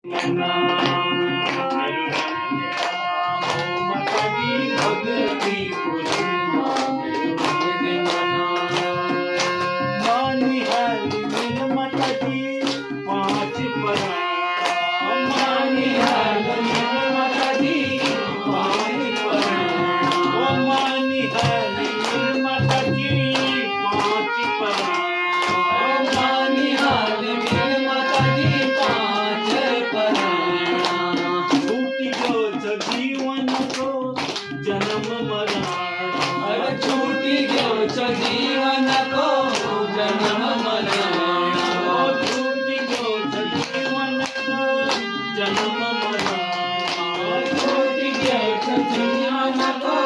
मना माताजी भगती पुरीना मेरुदे मना मानी हरी मिल माताजी पाँच पराण मानी हरी मिल माताजी पाँच पराण ओ मानी हरी मिल माताजी पाँच पराण मानी हरी मिल माताजी जीवन को जन्म मरण अरे छूटी गयो जीवन को जन्म मरण छूटी गयो जीवन को जन्म मरण छूटी गयो जीवन को